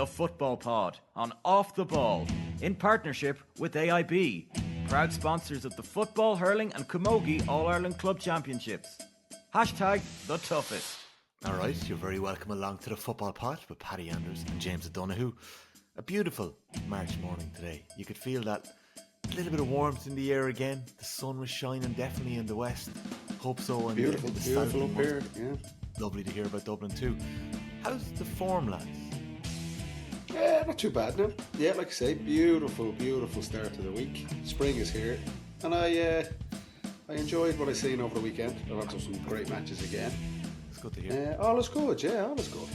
the Football Pod on Off the Ball in partnership with AIB, proud sponsors of the Football, Hurling and Camogie All-Ireland Club Championships. Hashtag the toughest. Alright, you're very welcome along to the Football Pod with Paddy Anders and James O'Donoghue. A beautiful March morning today. You could feel that little bit of warmth in the air again. The sun was shining definitely in the west. Hope so. And beautiful up here. Yeah. Lovely to hear about Dublin too. How's the form, lads? Yeah, not too bad now. Yeah, like I say, beautiful start to the week. Spring is here, and I enjoyed what I seen over the weekend. I went to some great matches again. It's good to hear. All is good. Yeah, all is good.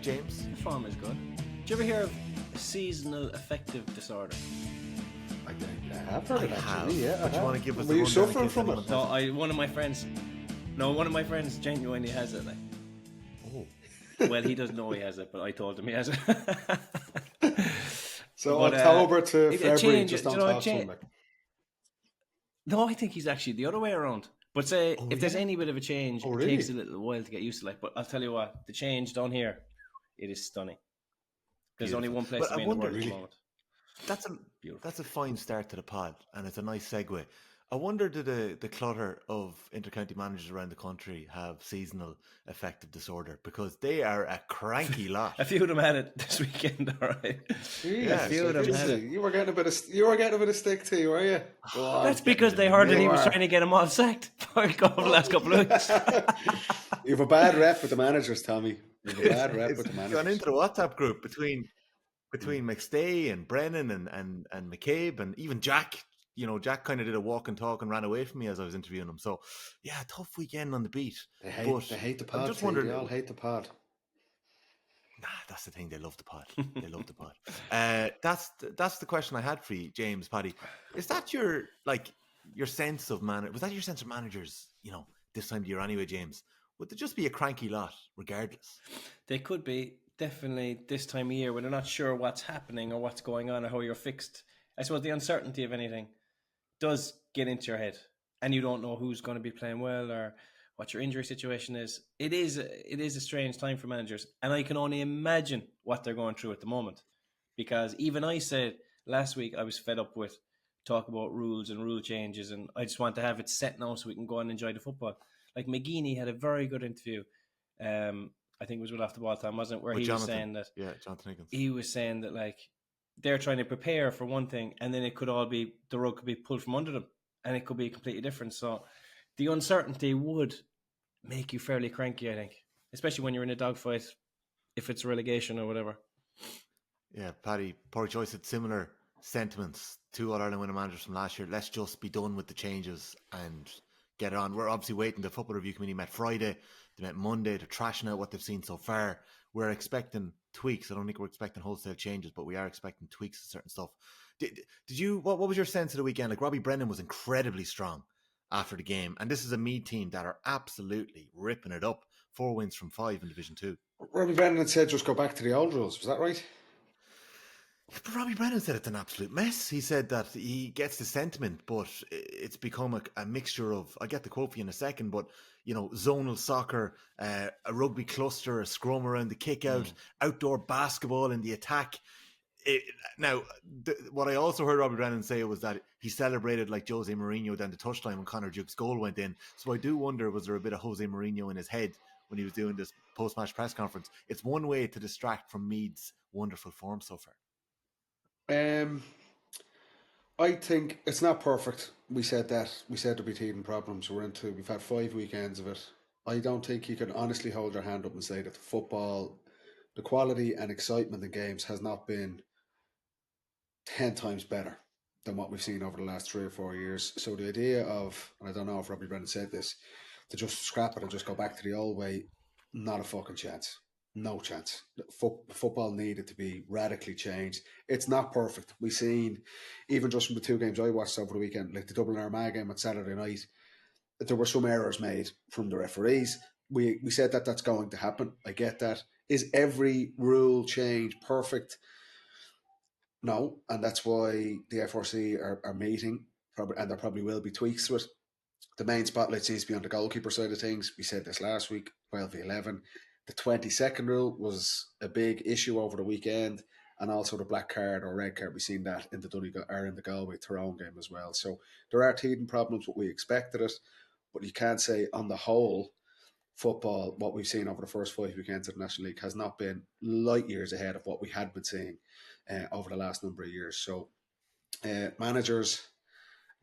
James, the form is good. Do you ever hear of seasonal affective disorder? I have heard of it actually. Yeah, but you want to give us? Were you suffering from it? No, one of my friends genuinely has it. Like. Oh. Well, he doesn't know he has it, but I told him he has it. So October to February, just don't talk to him. Like. No, I think he's actually the other way around. But say if there's any bit of a change, it takes a little while to get used to. Like, but I'll tell you what, the change down here, it is stunning. There's only one place to be in the world at the moment. That's a fine start to the pod, and it's a nice segue. I wonder, do the clutter of intercounty managers around the country have seasonal affective disorder? Because they are a cranky lot. A few of them had it this weekend, all right. Yeah, a few of them had it. You were getting a bit of stick too, were you? That's because they heard that he was trying to get him all sacked for the last couple of weeks. You have a bad rep with the managers, Tommy. You have a bad rep with the managers. Gone into the WhatsApp group between McStay and Brennan and McCabe and even Jack. You know, Jack kind of did a walk and talk and ran away from me as I was interviewing him. So, yeah, tough weekend on the beat. They hate the pod. They all hate the pod. Nah, that's the thing. They love the pod. They love the pod. That's the question I had for you, James, Paddy. Is that your sense of was that your sense of managers? You know, this time of year anyway, James. Would there just be a cranky lot, regardless? They could be definitely this time of year when they're not sure what's happening or what's going on or how you're fixed. I suppose the uncertainty of anything does get into your head, and you don't know who's going to be playing well or what your injury situation is. It is a strange time for managers, and I can only imagine what they're going through at the moment. Because even I said last week I was fed up with talk about rules and rule changes, and I just want to have it set now so we can go and enjoy the football. Like McGeaney had a very good interview. I think it was with Off the Ball time, wasn't it? Where he was saying that. Yeah, Jonathan Higgins. He was saying that like they're trying to prepare for one thing, and then it could all be the rug could be pulled from under them, and it could be completely different. So the uncertainty would make you fairly cranky, I think, especially when you're in a dogfight, if it's relegation or whatever. Yeah, Paddy, poor choice had similar sentiments. 2 All-Ireland winning managers from last year. Let's just be done with the changes and get it on. We're obviously waiting. The Football Review Committee met Friday. They met Monday. They're trashing out what they've seen so far. We're expecting tweaks. I don't think we're expecting wholesale changes, but we are expecting tweaks to certain stuff. Did you? What was your sense of the weekend? Like, Robbie Brennan was incredibly strong after the game, and this is a Meath team that are absolutely ripping it up. 4 wins from 5 in Division 2. Robbie Brennan had said just go back to the old rules. Was that right? But Robbie Brennan said it's an absolute mess. He said that he gets the sentiment, but it's become a mixture of, I'll get the quote for you in a second, but, you know, zonal soccer, a rugby cluster, a scrum around the kickout, outdoor basketball in the attack. What I also heard Robbie Brennan say was that he celebrated like Jose Mourinho down the touchline when Conor Duke's goal went in. So I do wonder, was there a bit of Jose Mourinho in his head when he was doing this post-match press conference? It's one way to distract from Meath's wonderful form so far. I think it's not perfect. We said that. We said there'd be teething problems. We've had 5 weekends of it. I don't think you can honestly hold your hand up and say that the football, the quality and excitement in games has not been 10 times better than what we've seen over the last 3 or 4 years. So the idea of, and I don't know if Robbie Brennan said this, to just scrap it and just go back to the old way, not a fucking chance. No chance. Football needed to be radically changed. It's not perfect. We've seen, even just from the 2 games I watched over the weekend, like the Dublin-Armagh game on Saturday night, there were some errors made from the referees. We said that that's going to happen. I get that. Is every rule change perfect? No, and that's why the FRC are meeting, and there probably will be tweaks to it. The main spotlight seems to be on the goalkeeper side of things. We said this last week, 12v11. The 20-second rule was a big issue over the weekend, and also the black card or red card. We've seen that in the Galway Tyrone game as well. So there are teething problems, but we expected it. But you can't say on the whole, football, what we've seen over the first 5 weekends of the National League has not been light years ahead of what we had been seeing over the last number of years. So managers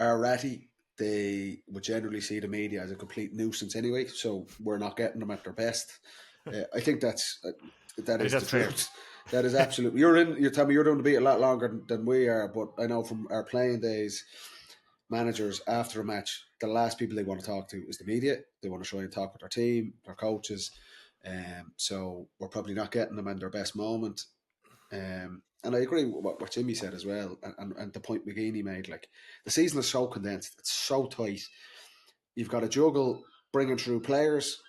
are ratty. They would generally see the media as a complete nuisance anyway, so we're not getting them at their best. I think that is the truth. That is absolutely. You're telling me you're doing the beat a lot longer than we are, but I know from our playing days, managers after a match, the last people they want to talk to is the media. They want to try and talk with their team, their coaches. So we're probably not getting them in their best moment. And I agree with what Jimmy said as well, and the point McGeaney made. Like, the season is so condensed, it's so tight. You've got to juggle bringing through players,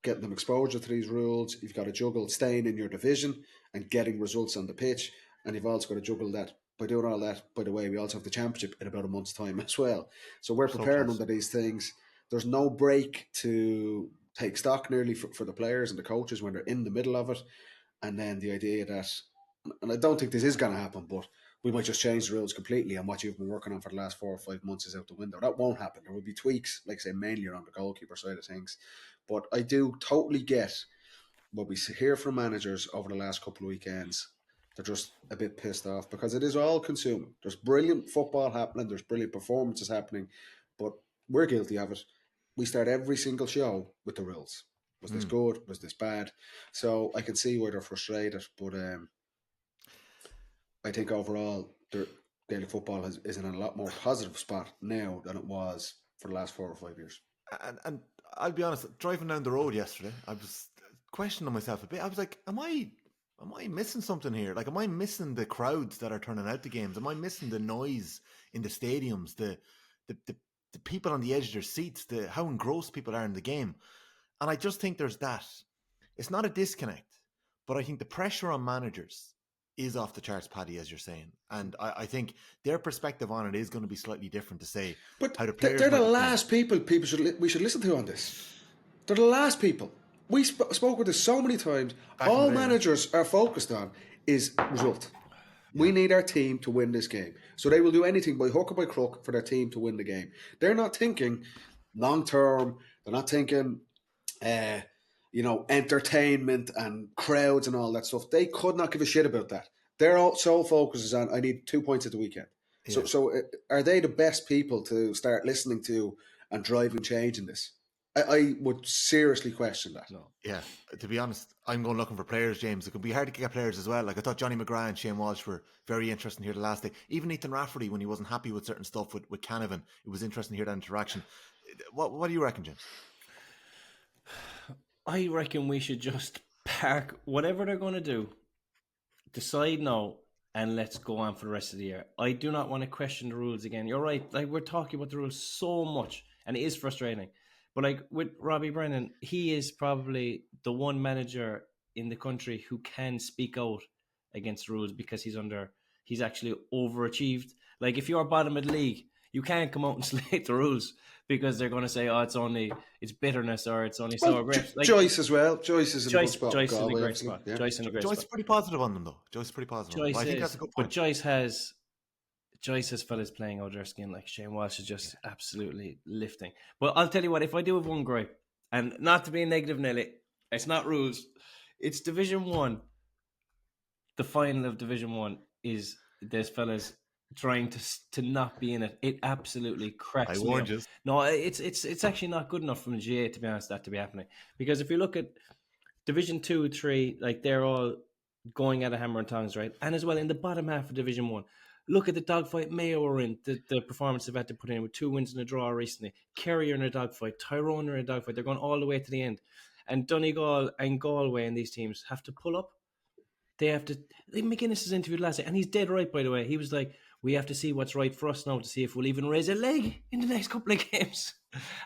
getting them exposure to these rules. You've got to juggle staying in your division and getting results on the pitch, and you've also got to juggle that. By doing all that, by the way, we also have the championship in about a month's time as well. So we're preparing under these things. There's no break to take stock nearly for the players and the coaches when they're in the middle of it. And then the idea that, and I don't think this is going to happen, but we might just change the rules completely, and what you've been working on for the last 4 or 5 months is out the window. That won't happen. There will be tweaks, like I say, mainly around the goalkeeper side of things. But I do totally get what we hear from managers over the last couple of weekends. They're just a bit pissed off because it is all consuming. There's brilliant football happening. There's brilliant performances happening, but we're guilty of it. We start every single show with the rules. Was this good? Was this bad? So I can see where they're frustrated, but I think overall, Gaelic football is in a lot more positive spot now than it was for the last 4 or 5 years. And I'll be honest, driving down the road yesterday, I was questioning myself a bit. I was like, am I missing something here? Like, am I missing the crowds that are turning out to games? Am I missing the noise in the stadiums, the people on the edge of their seats, how engrossed people are in the game? And I just think there's that. It's not a disconnect, but I think the pressure on managers is off the charts, Paddy, as you're saying. And I think their perspective on it is going to be slightly different to say how the players... They're the last people we should listen to on this. They're the last people. We spoke with this so many times. All managers are focused on is result. We need our team to win this game. So they will do anything by hook or by crook for their team to win the game. They're not thinking long term. They're not thinking, entertainment and crowds and all that stuff. They could not give a shit about that. Their sole focus is on, I need 2 points at the weekend. Yeah. So are they the best people to start listening to and driving change in this? I would seriously question that. No. Yeah, to be honest, I'm going looking for players, James. It could be hard to get players as well. Like, I thought Johnny McGrath and Shane Walsh were very interesting here the last day. Even Ethan Rafferty, when he wasn't happy with certain stuff with Canavan, it was interesting to hear that interaction. What do you reckon, James? I reckon we should just park whatever they're going to do, decide no, and let's go on for the rest of the year. I do not want to question the rules again. You're right. Like, we're talking about the rules so much, and it is frustrating. But like with Robbie Brennan, he is probably the one manager in the country who can speak out against rules because he's actually overachieved. Like, if you're bottom of the league, you can't come out and slate the rules because they're going to say, it's bitterness or it's only sour grapes. Like, Joyce as well. Joyce is in a good spot. Joyce is in a great spot. Yeah. Joyce in a great spot. spot. Joyce is pretty positive on them, though. Joyce is pretty positive. I think that's a good point. But Joyce has fellas playing out their skin. Like, Shane Walsh is just absolutely lifting. But I'll tell you what, if I do have one gripe, and not to be negative, Nelly, it's not rules. It's Division 1. The final of Division 1 is there's fellas trying to not be in it. It absolutely cracks me up. No, it's actually not good enough from the GA, to be honest, that to be happening. Because if you look at Division 2, 3, like, they're all going at a hammer and tongs, right? And as well, in the bottom half of Division 1, look at the dogfight Mayo are in, the performance they've had to put in with 2 wins and a draw recently. Kerry are in a dogfight, Tyrone are in a dogfight. They're going all the way to the end. And Donegal and Galway and these teams have to pull up. They have to... McGuinness is interviewed last night, and he's dead right, by the way. He was like, we have to see what's right for us now to see if we'll even raise a leg in the next couple of games.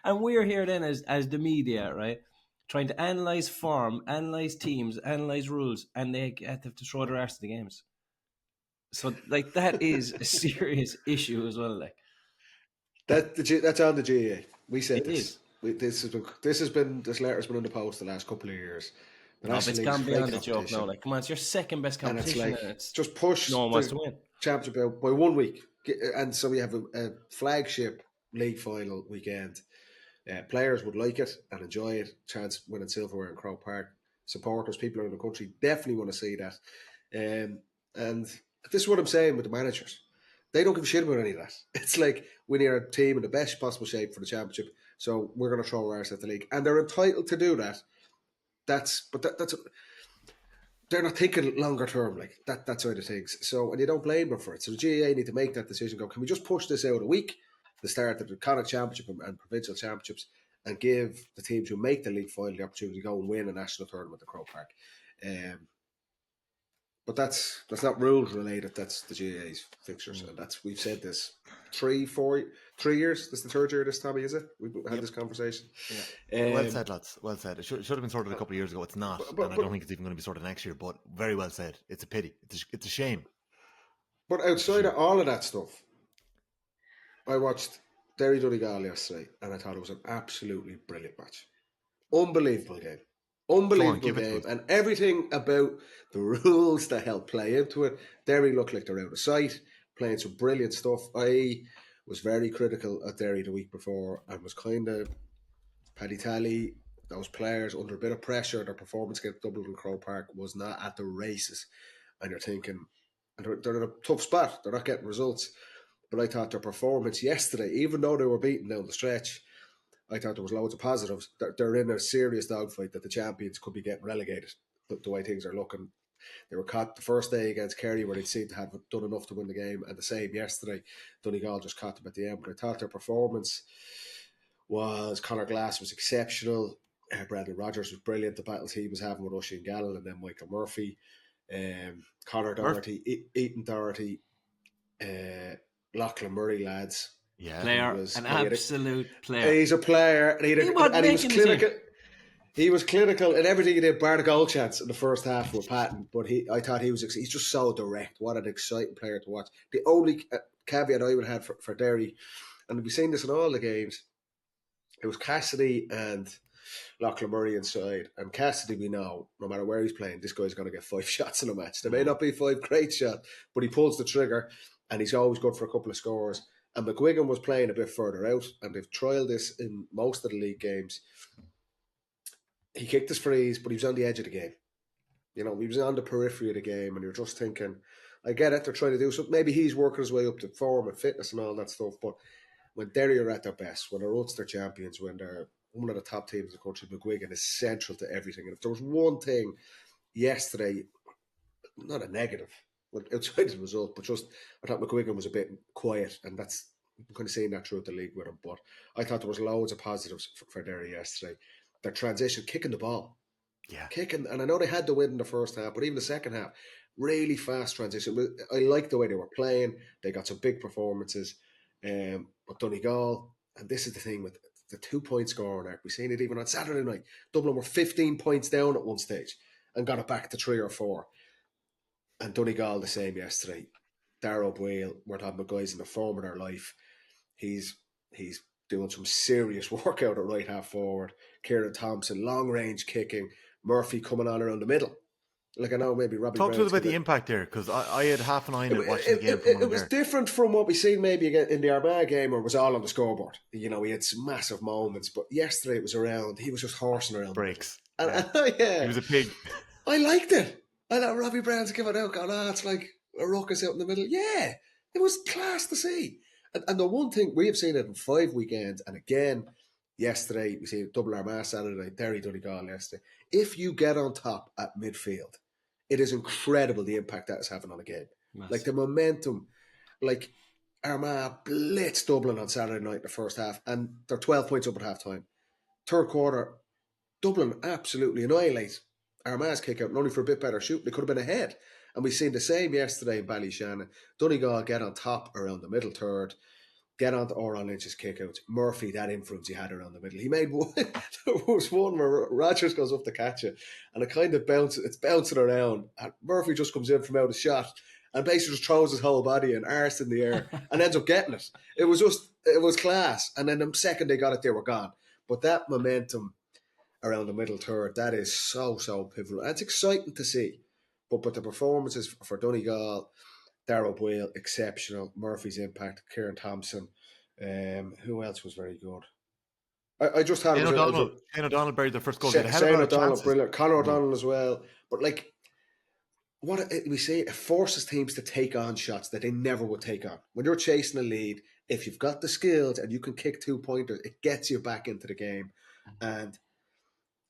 And we're here then as the media, right, trying to analyse form, analyse teams, analyse rules, and they have to throw their arse to the games. So, like, that is a serious issue as well. Like, that's on the GA. We said this. This letter's been in the post the last couple of years. The No, but National it's League's gone beyond great the joke competition. now. Like, come on, it's your second best And it's competition. like, And it's just push no one wants to the win. championship out by 1 week. And so we have a flagship league final weekend. Players would like it and enjoy it. Chance winning silverware in Croke Park. Supporters, people around the country definitely want to see that. And this is what I'm saying with the managers. They don't give a shit about any of that. It's like, we need our team in the best possible shape for the championship, so we're going to throw ours at the league. And they're entitled to do that. They're not thinking longer term, like that side of things. So, and you don't blame them for it. So the GAA need to make that decision. Go, can we just push this out a week, the start of the Connacht Championship and provincial championships, and give the teams who make the league final the opportunity to go and win a national tournament at Croke Park? But that's not rules related. That's the GAA's fixtures, and we've said this 3 years. This is the third year this, Tommy, is it? We've had this conversation. Yeah. Well said, lads. Well said. It should have been sorted a couple of years ago. It's not, and I don't think it's even going to be sorted next year. But very well said. It's a pity. It's a shame. But outside of all of that stuff, I watched Derry Donegal yesterday, and I thought it was an absolutely brilliant match. Unbelievable game. Unbelievable game. And everything about the rules that help play into it. Derry looked like they're out of sight, playing some brilliant stuff. I was very critical at Derry the week before and was kind of Paddy Tally, those players under a bit of pressure. Their performance against Dublin and Croke Park was not at the races. And you're thinking, they're in a tough spot. They're not getting results. But I thought their performance yesterday, even though they were beaten down the stretch, I thought there was loads of positives. They're in a serious dogfight that the champions could be getting relegated, the way things are looking. They were caught the first day against Kerry where they'd seemed to have done enough to win the game, and the same yesterday. Donegal just caught them at the end. But I thought their performance was, Conor Glass was exceptional. Brendan Rodgers was brilliant. The battles he was having with Oisin Gallen and then Michael Murphy. Conor Doherty, Ethan Doherty, Lachlan Murray, lads. Yeah, player, an absolute player. He's a player, and he was clinical. He was clinical in everything he did, bar the goal chance in the first half with Patton. But I thought he's just so direct. What an exciting player to watch. The only caveat I would have for Derry, and we've seen this in all the games, it was Cassidy and Lachlan Murray inside. And Cassidy, we know, no matter where he's playing, this guy's going to get 5 shots in a match. There may not be 5 great shots, but he pulls the trigger, and he's always good for a couple of scores. And McGuigan was playing a bit further out, and they've trialled this in most of the league games. He kicked his frees, but he was on the edge of the game. You know, he was on the periphery of the game, and you're just thinking, I get it, they're trying to do something. Maybe he's working his way up to form and fitness and all that stuff, but when Derry are at their best, when they're Ulster champions, when they're one of the top teams in the country, McGuigan is central to everything. And if there was one thing yesterday, not a negative, outside the result, but just I thought McGuigan was a bit quiet, and that's I'm kind of seeing that throughout the league with him. But I thought there was loads of positives for Derry yesterday. Their transition, kicking the ball, kicking, and I know they had the win in the first half, but even the second half, really fast transition. I liked the way they were playing. They got some big performances. But Donegal, and this is the thing with the 2-point scoring arc, we've seen it even on Saturday night. Dublin were 15 points down at one stage and got it back to 3 or 4. And Donegal the same yesterday. Darrow Boyle, we're talking about guys in the form of their life. He's doing some serious work out at right half forward. Kieran Thompson, long range kicking. Murphy coming on around the middle. Like I know maybe Robbie Talk to us about the impact there, because I had half an eye on it watching the game. It was different from what we seen maybe in the Armagh game where it was all on the scoreboard. You know, he had some massive moments, but yesterday it was around. He was just horsing around breaks. And he was a pig. I liked it. I thought Robbie Brown's giving out, going, it's like a ruckus out in the middle. Yeah, it was class to see. And the one thing, we have seen it in 5 weekends, and again, yesterday, we see Dubs-Armagh Saturday night, Derry Donegal yesterday. If you get on top at midfield, it is incredible the impact that is having on a game. Massive. Like the momentum, like Armagh blitzed Dublin on Saturday night in the first half, and they're 12 points up at half time. Third quarter, Dublin absolutely annihilate Armagh's kick out, and only for a bit better shooting. They could have been ahead. And we've seen the same yesterday in Ballyshannon. Donegal get on top around the middle third, get on to Oran Lynch's kickouts. Murphy, that influence he had around the middle. He made one, there was one where Rodgers goes up to catch it, and it kind of it's bouncing around. And Murphy just comes in from out of shot and basically just throws his whole body and arse in the air and ends up getting it. It was class. And then the second they got it, they were gone. But that momentum, around the middle third. That is so pivotal. And it's exciting to see. But the performances for Donegal, Darrell Boyle, exceptional. Murphy's impact, Kieran Thompson. Who else was very good? I just thought Shane O'Donnell buried their first goal. Shane O'Donnell, brilliant. Conor Mm. O'Donnell as well. But like, what we say, it forces teams to take on shots that they never would take on. When you're chasing a lead, if you've got the skills and you can kick 2-pointers, it gets you back into the game. And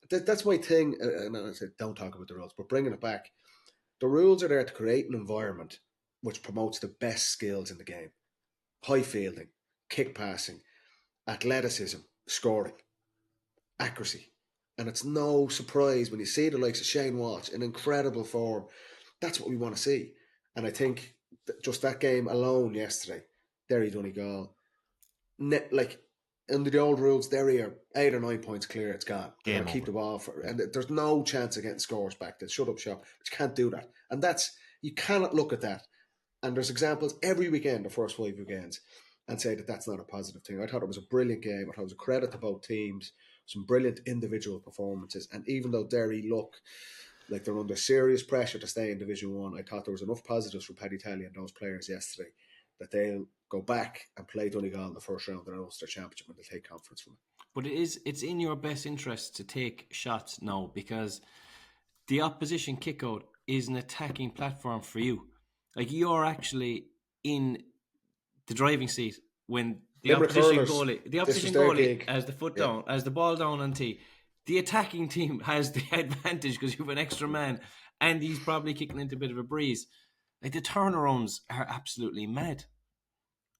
that's my thing. And I said, don't talk about the rules, but bringing it back, the rules are there to create an environment which promotes the best skills in the game: high fielding, kick passing, athleticism, scoring, accuracy. And it's no surprise when you see the likes of Shane Walsh in incredible form. That's what we want to see. And I think just that game alone yesterday, Derry Donegal, like under the old rules, Derry are 8 or 9 points clear. It's gone. They're going to keep the ball and there's no chance of getting scores back. They shut up shop. But you can't do that. And you cannot look at that. And there's examples every weekend, the first 5 weekends, and say that that's not a positive thing. I thought it was a brilliant game. I thought it was a credit to both teams. Some brilliant individual performances. And even though Derry look like they're under serious pressure to stay in Division 1, I thought there was enough positives from Paddy Talley and those players yesterday that they'll go back and play Donegal in the first round of the Ulster Championship and they'll take conference from it. But it's in your best interest to take shots now, because the opposition kickout is an attacking platform for you. Like, you're actually in the driving seat when the opposition goalie has the foot down, has the ball down on tee. The attacking team has the advantage because you have an extra man and he's probably kicking into a bit of a breeze. Like, the turnarounds are absolutely mad.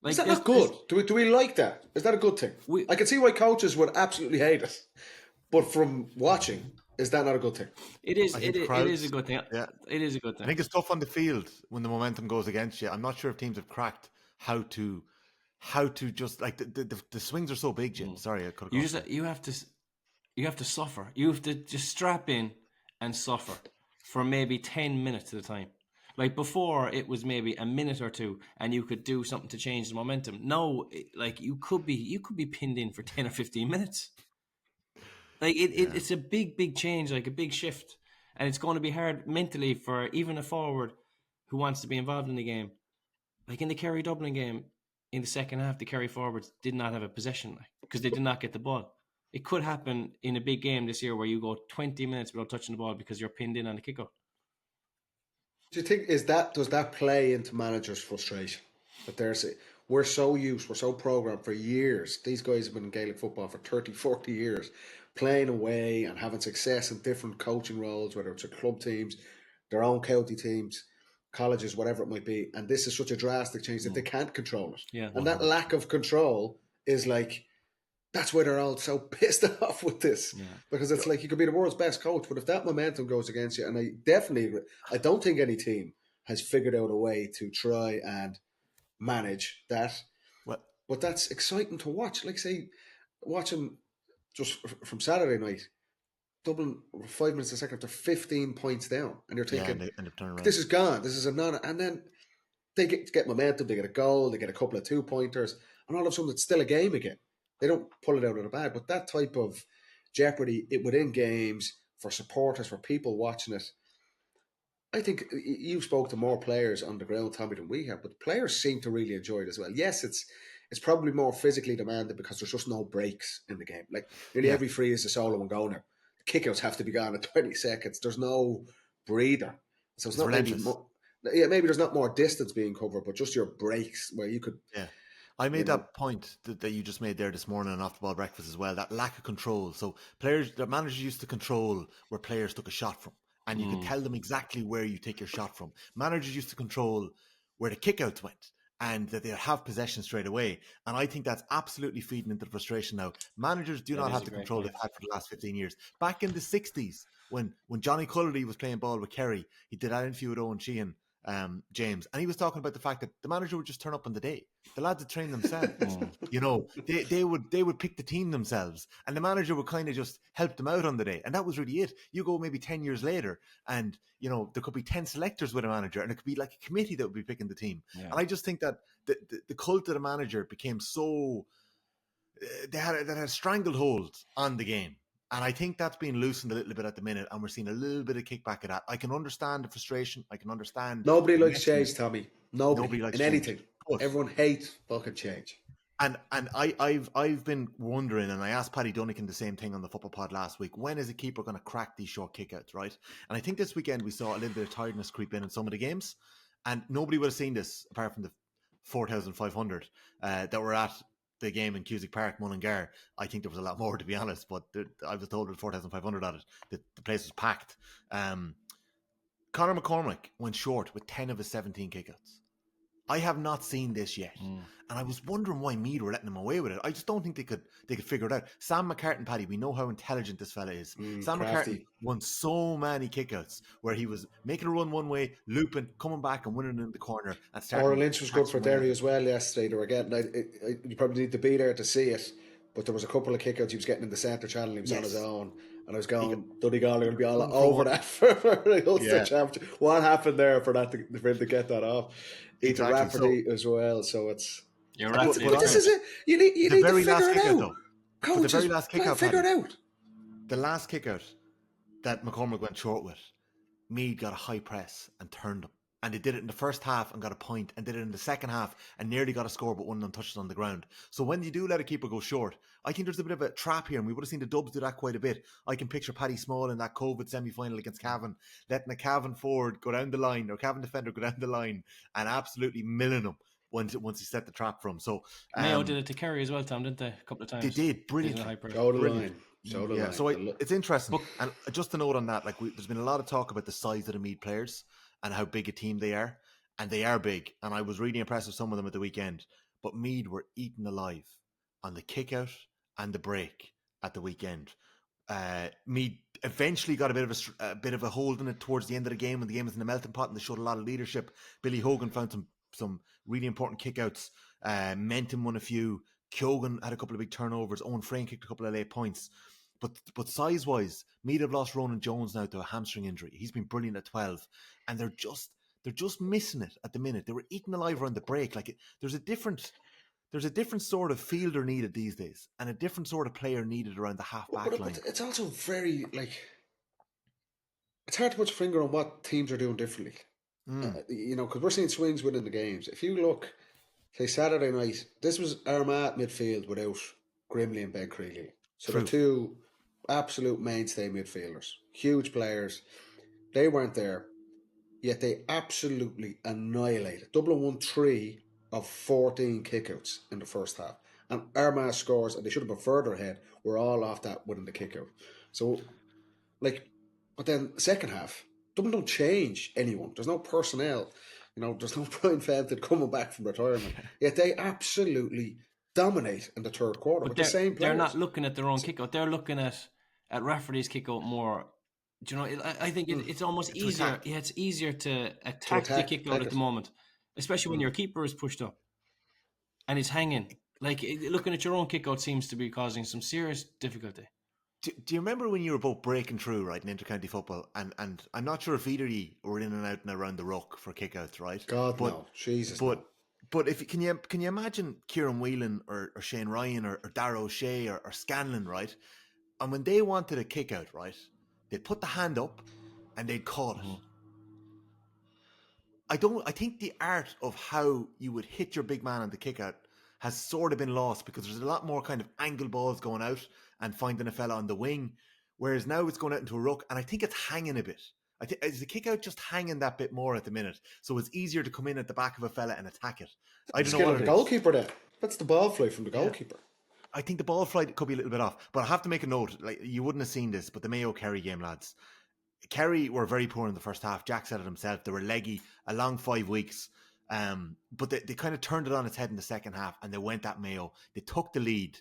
Like, is that not good? Do we like that? Is that a good thing? I can see why coaches would absolutely hate it, but from watching, is that not a good thing? It is. It is a good thing. Yeah, it is a good thing. I think it's tough on the field when the momentum goes against you. I'm not sure if teams have cracked how to just, like, the swings are so big, Jim. Sorry, I could have. You have to suffer. You have to just strap in and suffer for maybe 10 minutes at a time. Like, before, it was maybe a minute or two, and you could do something to change the momentum. Now, like, you could be pinned in for 10 or 15 minutes. Like, it's a big change, like a big shift, and it's going to be hard mentally for even a forward who wants to be involved in the game. Like in the Kerry Dublin game, in the second half, the Kerry forwards did not have a possession because they did not get the ball. It could happen in a big game this year where you go 20 minutes without touching the ball because you're pinned in on the kickout. Do you think does that play into managers' frustration? That we're so programmed for years. These guys have been in Gaelic football for 30, 40 years, playing away and having success in different coaching roles, whether it's club teams, their own county teams, colleges, whatever it might be. And this is such a drastic change that they can't control it. Yeah, and that lack of control is like, that's why they're all so pissed off with this. Yeah. Because it's like, you could be the world's best coach, but if that momentum goes against you, and I definitely agree, I don't think any team has figured out a way to try and manage that. What? But that's exciting to watch. Like, say, watching just from Saturday night, Dublin 5 minutes a second after 15 points down, and you're thinking, this is gone. This is a non. And then they get momentum. They get a goal. They get a couple of 2-pointers, and all of a sudden it's still a game again. They don't pull it out of the bag, but that type of jeopardy within games for supporters, for people watching it. I think you spoke to more players on the ground, Tommy, than we have, but players seem to really enjoy it as well. Yes, it's probably more physically demanding because there's just no breaks in the game. Like, nearly every free is a solo and go now. The kickouts have to be gone in 20 seconds. There's no breather. So it's not maybe more, maybe there's not more distance being covered, but just your breaks where you could... Yeah. I made that point that you just made there this morning on Off the Ball Breakfast as well, that lack of control. So the managers used to control where players took a shot from, and you could tell them exactly where you take your shot from. Managers used to control where the kickouts went and that they'd have possession straight away. And I think that's absolutely feeding into the frustration now. Managers do not have the control they've had for the last 15 years. Back in the 60s, when Johnny Cullery was playing ball with Kerry, he did that interview with Owen Sheehan, James, and he was talking about the fact that the manager would just turn up on the day. The lads would train themselves. You know, they would pick the team themselves, and the manager would kind of just help them out on the day, and that was really it. You go maybe 10 years later, and you know there could be 10 selectors with a manager, and it could be like a committee that would be picking the team. And I just think that the cult of the manager became so they had a stranglehold on the game. And I think that's being loosened a little bit at the minute, and we're seeing a little bit of kickback of that. I can understand the frustration. I can understand. Nobody likes change, Tommy. Nobody likes in change. anything. But, everyone hates fucking change. And I've been wondering, and I asked Paddy Dunnican the same thing on the football pod last week. When is a keeper going to crack these short kickouts, right? And I think this weekend we saw a little bit of tiredness creep in some of the games, and nobody would have seen this apart from the 4,500 that were at the game in Cusack Park, Mullingar. I think there was a lot more, to be honest, but I was told there was 4,500 at it. The place was packed. Conor McCormick went short with 10 of his 17 kickouts. I have not seen this yet, and I was wondering why Meath were letting him away with it. I just don't think they could figure it out. Sam McCartan, Paddy, we know how intelligent this fella is. Sam crafty. McCartan won so many kickouts where he was making a run one way, looping, coming back and winning in the corner. And Oren Lynch was good for Derry as well yesterday. They were getting, you probably need to be there to see it, but there was a couple of kickouts he was getting in the centre channel. He was on his own. And I was going, Donegal are going to be all over that for the Ulster Championship. What happened there for that for him to get that off? Exactly. Rafferty as well, so it's. You're right. But this is it. You need to figure it out. Coaches, the very last kick out, figure it out. The last kick out that McCormick went short with, Meath got a high press and turned them. And they did it in the first half and got a point, and did it in the second half and nearly got a score but one untouched on the ground. So when you do let a keeper go short, I think there's a bit of a trap here, and we would have seen the Dubs do that quite a bit. I can picture Paddy Small in that COVID semi-final against Cavan, letting a Cavan forward go down the line, or Cavan defender go down the line, and absolutely milling him once he set the trap for him. So Mayo did it to Kerry as well, Tom, didn't they? A couple of times. They did, brilliant. Show the line. So it's interesting. And just a note on that, there's been a lot of talk about the size of the Meath players and how big a team they are. And they are big. And I was really impressed with some of them at the weekend. But Meath were eaten alive on the kick out and the break at the weekend. Meath eventually got a bit of a hold in it towards the end of the game when the game was in the melting pot, and they showed a lot of leadership. Billy Hogan found some really important kickouts. Menton won a few. Kyogan had a couple of big turnovers. Owen Frayne kicked a couple of late points. But size-wise, Meath have lost Ronan Jones now to a hamstring injury. He's been brilliant at 12. And they're just missing it at the minute. They were eaten alive around the break. There's a different sort of fielder needed these days, and a different sort of player needed around the half-back line. But it's also very, it's hard to put your finger on what teams are doing differently. Because we're seeing swings within the games. If you look, say, Saturday night, this was Armagh midfield without Grimley and Ben Creeley. So they're two absolute mainstay midfielders, huge players. They weren't there, yet they absolutely annihilated. Dublin won 3 of 14 kickouts in the first half. And Armagh scores, and they should have been further ahead, were all off that winning the kickout. So, but then second half, Dublin don't change anyone. There's no personnel. There's no Brian Fenton coming back from retirement. Yet they absolutely dominate in the third quarter with the same players. They're not looking at their own kickout. They're looking at Rafferty's kickout more. Do you know? I think it's almost easier. Yeah, it's easier to attack the kickout at the moment, especially when your keeper is pushed up and he's hanging. Looking at your own kickout seems to be causing some serious difficulty. Do you remember when you were both breaking through, right, in intercounty football? And I'm not sure if either of you were in and out and around the ruck for kickouts, right? No, Jesus. But can you imagine Kieran Whelan or Shane Ryan or Darragh O'Shea or Scanlon, right? And when they wanted a kickout, right, they'd put the hand up and they'd call it. I think the art of how you would hit your big man on the kickout has sort of been lost, because there's a lot more kind of angle balls going out and finding a fella on the wing, whereas now it's going out into a ruck, and I think it's hanging a bit. Is the kick out just hanging that bit more at the minute, so it's easier to come in at the back of a fella and attack it? I don't know what the goalkeeper then. That's the ball flight from the goalkeeper. I think the ball flight could be a little bit off, but I have to make a note. You wouldn't have seen this, but the Mayo Kerry game, lads. Kerry were very poor in the first half. Jack said it himself. They were leggy a long 5 weeks. But they kind of turned it on its head in the second half, and they went at Mayo. They took the lead.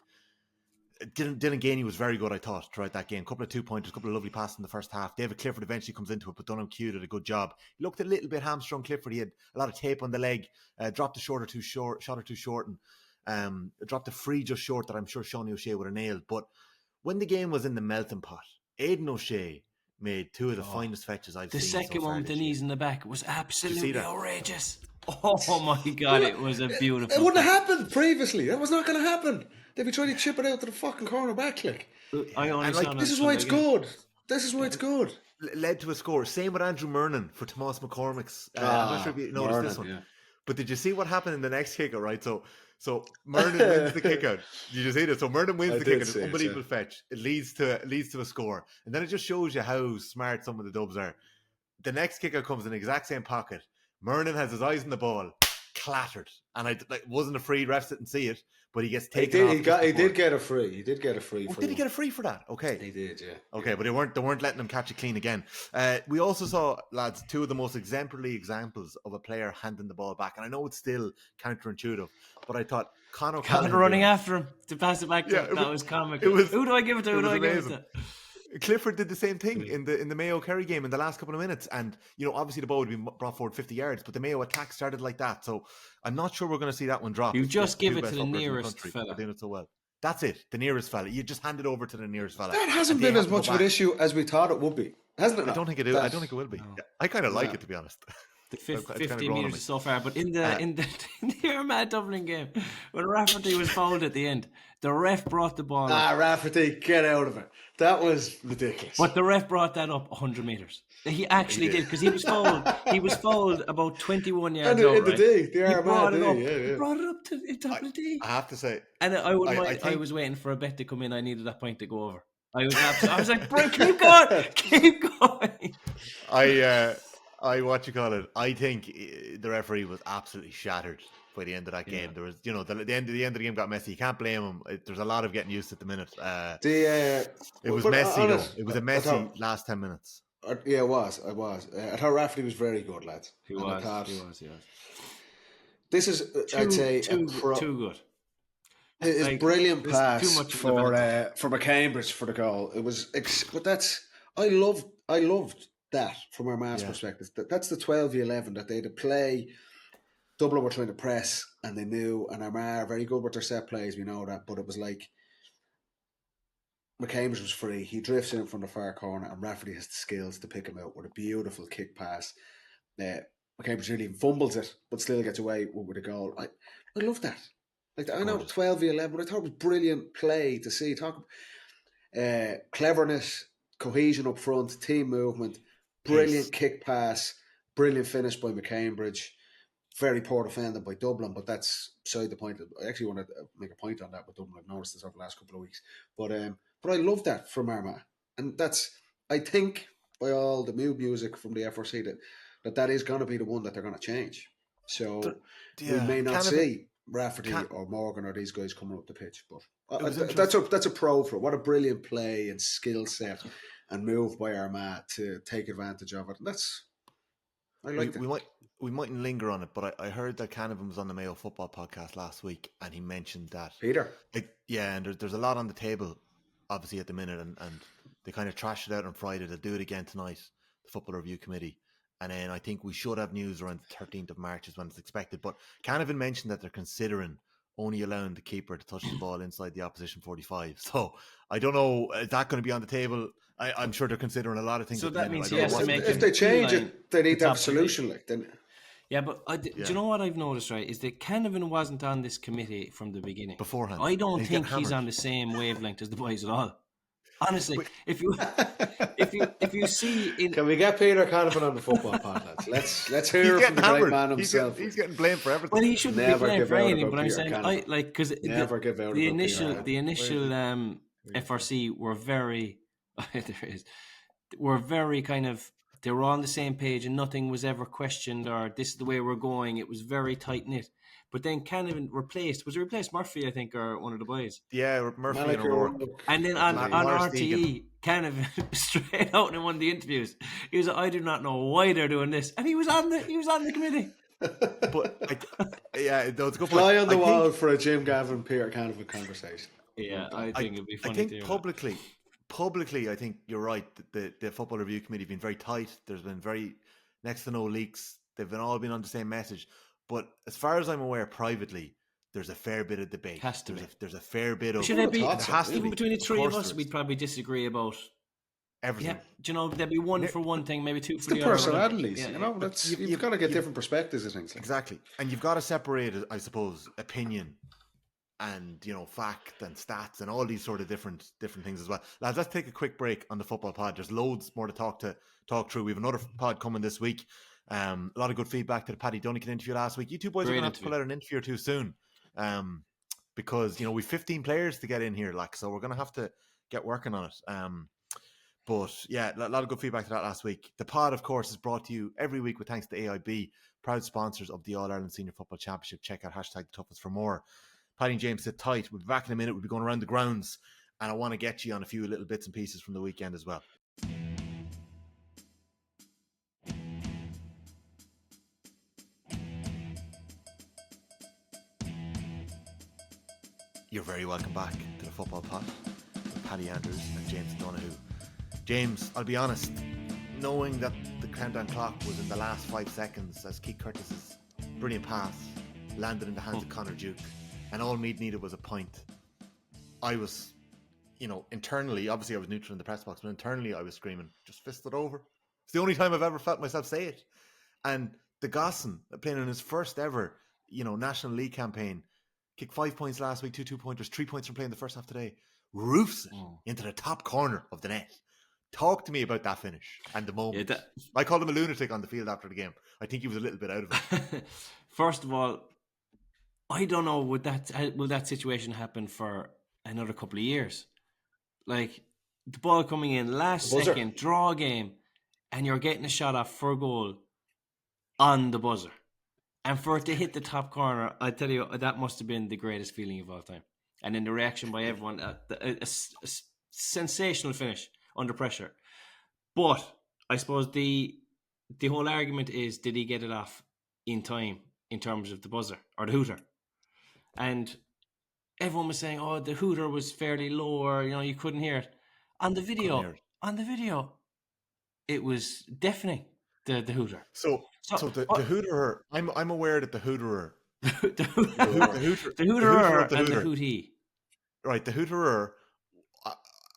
Dylan Ganey was very good, I thought, throughout that game. A couple of 2-pointers, a couple of lovely passes in the first half. David Clifford eventually comes into it, but Dunham Q did a good job. He looked a little bit hamstrung, Clifford. He had a lot of tape on the leg, dropped a shot or too short, and dropped a free just short that I'm sure Shawnee O'Shea would have nailed. But when the game was in the melting pot, Aidan O'Shea made 2 of the finest fetches I've seen. The second one with the knees in the back was absolutely outrageous. Oh my God, it was a beautiful. It wouldn't have happened previously. That was not going to happen. They'd be trying to chip it out to the fucking cornerback, like. I only saw This is why it's good. This is why it's good. Led to a score. Same with Andrew Murnan for Tomás McCormick's. I'm not sure if you noticed this one. Yeah. But did you see what happened in the next kickout, right? So Murnan wins the kickout. Did you see that? So Murnan wins the kickout. It's unbelievable fetch. It leads to a score. And then it just shows you how smart some of the Dubs are. The next kickout comes in the exact same pocket. Murnan has his eyes on the ball, clattered. And I wasn't afraid refs didn't see it, but he gets taken off. He did get a free. He did get a free. Did he get a free for that? Okay. He did, yeah. Okay, but they weren't letting him catch it clean again. We also saw, lads, two of the most exemplary examples of a player handing the ball back. And I know it's still counterintuitive, but I thought Conor Calvin running after him to pass it back to him. That was comical. Who do I give it to? Who do I give it to? Clifford did the same thing in the Mayo Kerry game in the last couple of minutes, and obviously the ball would be brought forward 50 yards, but the Mayo attack started like that. So I'm not sure we're going to see that one drop. You just give it to the nearest fella. Doing it so well. That's it, the nearest fella. You just hand it over to the nearest fella. That hasn't been as much of an issue as we thought it would be, hasn't it? I don't think it is. I don't think it will be. No. I kind of like it, to be honest. The 50 metres so far, but in the Armagh Dublin game, when Rafferty was fouled at the end, the ref brought the ball up. Rafferty, get out of it. That was ridiculous. But the ref brought that up 100 metres. He actually did, because he was fouled. He was fouled about 21 yards out. The Armagh D. He brought it up to the top of the D. I have to say, and I was waiting for a bet to come in. I needed that point to go over. I was like, Brian, keep going, keep going. I think the referee was absolutely shattered by the end of that game. There was, the end of the game got messy. You can't blame him. There's a lot of getting used at the minute. It was messy, though. It was a messy last 10 minutes. It was. I thought Rafferty was very good, lads. He was. This is, I'd say, too good. His brilliant pass for McCambridge for the goal. It was, but I loved that from our mass perspective. That's the 12v11 that they had to play. Dublin were trying to press, and they knew, and Armagh are very good with their set plays, we know that, but it was like McCambridge was free. He drifts in from the far corner, and Rafferty has the skills to pick him out with a beautiful kick pass. McCambridge really fumbles it, but still gets away with a goal. I love that. I know 12v11, but I thought it was brilliant play to see. Talk cleverness, cohesion up front, team movement, brilliant kick pass, brilliant finish by McCambridge. Very poor defending by Dublin, but that's beside the point. I actually want to make a point on that with Dublin. I've noticed this over the last couple of weeks. But I love that from Armagh. And that's, I think, by all the mood music from the FRC, that is going to be the one that they're going to change. So we may not see Rafferty or Morgan or these guys coming up the pitch. But that's a pro for it. What a brilliant play and skill set and move by Armagh to take advantage of it. And I like that. We mightn't linger on it, but I heard that Canavan was on the Mayo Football podcast last week, and he mentioned that Peter. And there's a lot on the table, obviously at the minute, and they kind of trashed it out on Friday. They'll do it again tonight, the Football Review Committee, and then I think we should have news around the 13th of March is when it's expected. But Canavan mentioned that they're considering only allowing the keeper to touch the ball inside the opposition 45. So I don't know, is that going to be on the table? I'm sure they're considering a lot of things. So that means if they change it, they need to have a solution. Yeah, but do you know what I've noticed, right, is that Canavan wasn't on this committee from the beginning. Beforehand. I don't think he's on the same wavelength as the boys at all. Honestly, if you see... Can we get Peter Canavan on the football pod, lads? Let's hear from the great man himself. He's getting blamed for everything. Well, he shouldn't be blamed for anything, but I'm saying, because the initial FRC were very... kind of... They were on the same page and nothing was ever questioned or this is the way we're going. It was very tight-knit. But then Canavan replaced Murphy, I think, or one of the boys? Yeah, Murphy and O'Rourke. And then on RTE, Canavan straight out in one of the interviews, he was like, I do not know why they're doing this. And he was on the committee. But, it's a good point. Fly on the wall for a Jim Gavin, Peter Canavan conversation. Yeah, I think it'd be funny. I think publicly, I think you're right. The Football Review Committee have been very tight. There's been next to no leaks. They've all been on the same message. But as far as I'm aware, privately, there's a fair bit of debate. Has to be. There's a fair bit of... Should there be? Even between the three of us, we'd probably disagree about... everything. Yeah, do you know, there'd be one for one thing, maybe two for the other. It's the personalities, you've got to get different perspectives of things. Exactly. And you've got to separate, I suppose, opinion and fact and stats and all these sort of different things as well. Lads, let's take a quick break on the football pod. There's loads more to talk through. We have another pod coming this week. A lot of good feedback to the Paddy Dunnigan interview last week. You two boys are going to have to pull out an interview or two soon, because we've 15 players to get in here, so we're going to have to get working on it. But yeah, a lot of good feedback to that last week. The pod, of course, is brought to you every week with thanks to AIB, proud sponsors of the All-Ireland Senior Football Championship. Check out #TheToughest for more. Paddy and James, sit tight. We'll be back in a minute. We'll be going around the grounds, and I want to get you on a few little bits and pieces from the weekend as well. You're very welcome back to the Football Pod with Paddy Andrews and James Donahue. James, I'll be honest, knowing that the countdown clock was in the last 5 seconds as Keith Curtis's brilliant pass landed in the hands of Conor Duke, and all Meath needed was a point, I was, internally, obviously I was neutral in the press box, but internally I was screaming, just fist it over. It's the only time I've ever felt myself say it. And the Gosson, playing in his first ever, National League campaign, kicked 5 points last week, 2 2-pointers, 3 points from playing the first half today, roofs it into the top corner of the net. Talk to me about that finish and the moment. I called him a lunatic on the field after the game. I think he was a little bit out of it. First of all, I don't know, will that situation happen for another couple of years? Like, the ball coming in last second, draw game, and you're getting a shot off for a goal on the buzzer. And for it to hit the top corner, I tell you, that must have been the greatest feeling of all time. And then the reaction by everyone, a sensational finish under pressure. But I suppose the whole argument is, did he get it off in time in terms of the buzzer or the hooter? And everyone was saying, oh, the hooter was fairly low, or you couldn't hear it. On the video, it was deafening, the hooter. So the hooterer, I'm aware that the hooterer, the hooterer and the hootie. Right, the hooterer,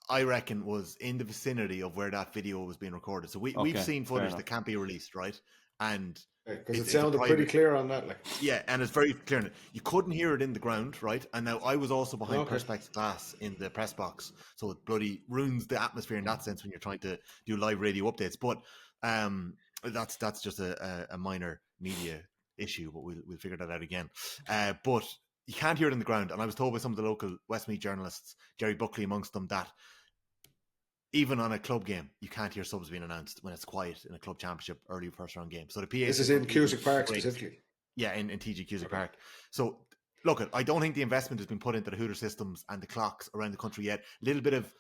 I reckon, was in the vicinity of where that video was being recorded. So we've seen footage that can't be released, right? And because it sounded pretty clear on that, yeah, and it's very clear. You couldn't hear it in the ground, right? And now I was also behind perspex glass in the press box, so it bloody ruins the atmosphere in that sense when you're trying to do live radio updates. But that's just a minor media issue, but we'll figure that out again. But you can't hear it in the ground, and I was told by some of the local Westmeath journalists, Jerry Buckley amongst them, that even on a club game, you can't hear subs being announced when it's quiet in a club championship early first round game. So the PA, this is in Cusack Park specifically. Yeah, in TG Cusack Park. So look, I don't think the investment has been put into the Hooter systems and the clocks around the country yet. A little bit of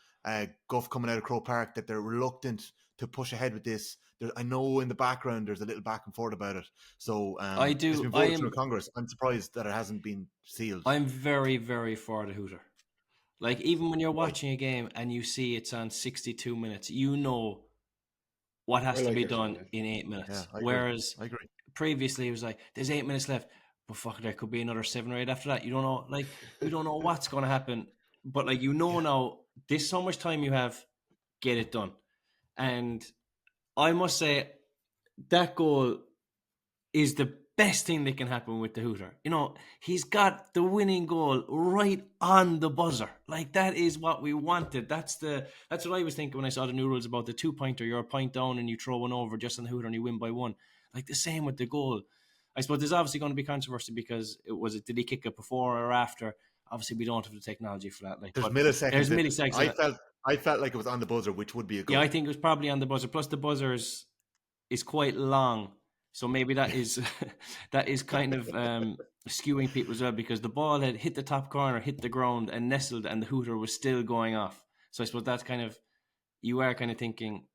guff coming out of Croke Park that they're reluctant to push ahead with this. I know in the background there's a little back and forth about it. So it's been voted through Congress. I'm surprised that it hasn't been sealed. I'm very, very for the Hooter. Like, even when you're watching a game and you see it's on 62 minutes, you know what has to be done in 8 minutes. Yeah, Whereas I agree. Previously it was like, there's 8 minutes left, but fuck, there could be another 7 or 8 after that. You don't know, you don't know what's going to happen. But now, this so much time you have, get it done. And I must say, that goal is the best thing that can happen with the Hooter. He's got the winning goal right on the buzzer. Like, that is what we wanted. That's what I was thinking when I saw the new rules about the 2-pointer. You're a point down and you throw one over just on the Hooter and you win by 1. Like, the same with the goal. I suppose there's obviously going to be controversy because did he kick it before or after? Obviously, we don't have the technology for that. There's milliseconds. There's milliseconds. I felt like it was on the buzzer, which would be a goal. Yeah, I think it was probably on the buzzer. Plus, the buzzer is quite long. So maybe that is kind of skewing people as well, because the ball had hit the top corner, hit the ground and nestled, and the Hooter was still going off. So I suppose that's you are kind of thinking,